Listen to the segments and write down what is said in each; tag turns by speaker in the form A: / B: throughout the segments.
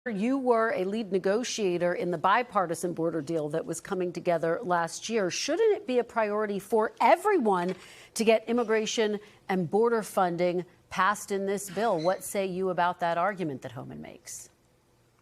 A: You were a lead negotiator in the bipartisan border deal that was coming together last year. Shouldn't it be a priority for everyone to get immigration and border funding passed in this bill? What say you about that argument that Homan makes?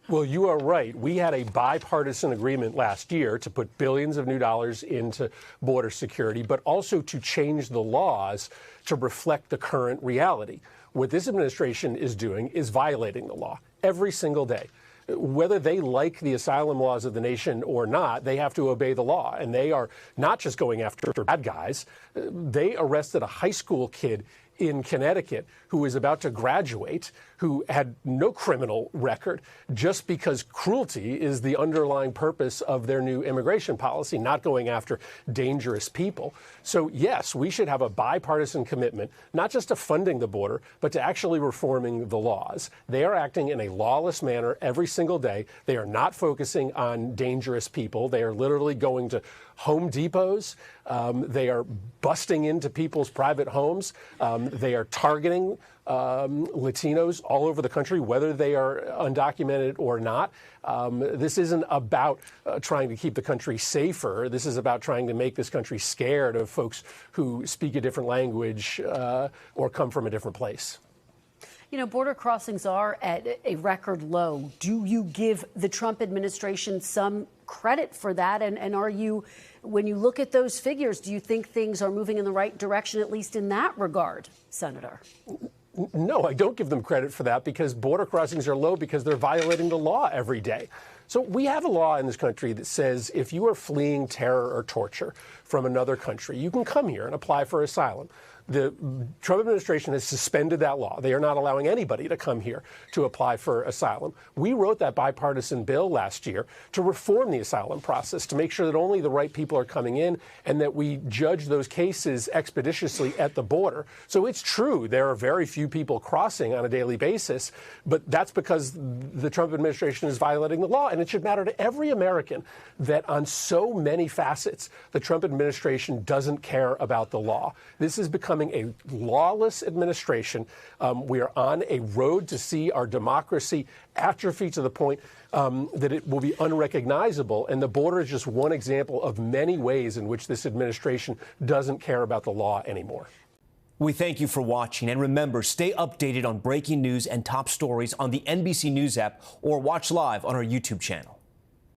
B: Well, you are right. We had a bipartisan agreement last year to put billions of new dollars into border security, but also to change the laws to reflect the current reality. What this administration is doing is violating the law every single day. Whether they like the asylum laws of the nation or not, they have to obey the law. And they are not just going after bad guys. They arrested a high school kid in Connecticut who was about to graduate, who had no criminal record, just because cruelty is the underlying purpose of their new immigration policy, not going after dangerous people. So, yes, we should have a bipartisan commitment, not just to funding the border, but to actually reforming the laws. They are acting in a lawless manner every single day. They are not focusing on dangerous people. They are literally going to Home Depots. They are busting into people's private homes. They are targeting Latinos all over the country, whether they are undocumented or not. This isn't about trying to keep the country safer. This is about trying to make this country scared of folks who speak a different language or come from a different place.
A: You know, border crossings are at a record low. Do you give the Trump administration some credit for that? And are you, when you look at those figures, do you think things are moving in the right direction, at least in that regard, Senator?
B: No, I don't give them credit for that, because border crossings are low because they're violating the law every day. So we have a law in this country that says if you are fleeing terror or torture from another country, you can come here and apply for asylum. The Trump administration has suspended that law. They are not allowing anybody to come here to apply for asylum. We wrote that bipartisan bill last year to reform the asylum process, to make sure that only the right people are coming in and that we judge those cases expeditiously at the border. So it's true, there are very few people crossing on a daily basis, but that's because the Trump administration is violating the law. And it should matter to every American that on so many facets, the Trump administration doesn't care about the law. This is becoming a lawless administration. We are on a road to see our democracy atrophy to the point that it will be unrecognizable. And the border is just one example of many ways in which this administration doesn't care about the law anymore.
C: We thank you for watching. And remember, stay updated on breaking news and top stories on the NBC News app or watch live on our YouTube channel.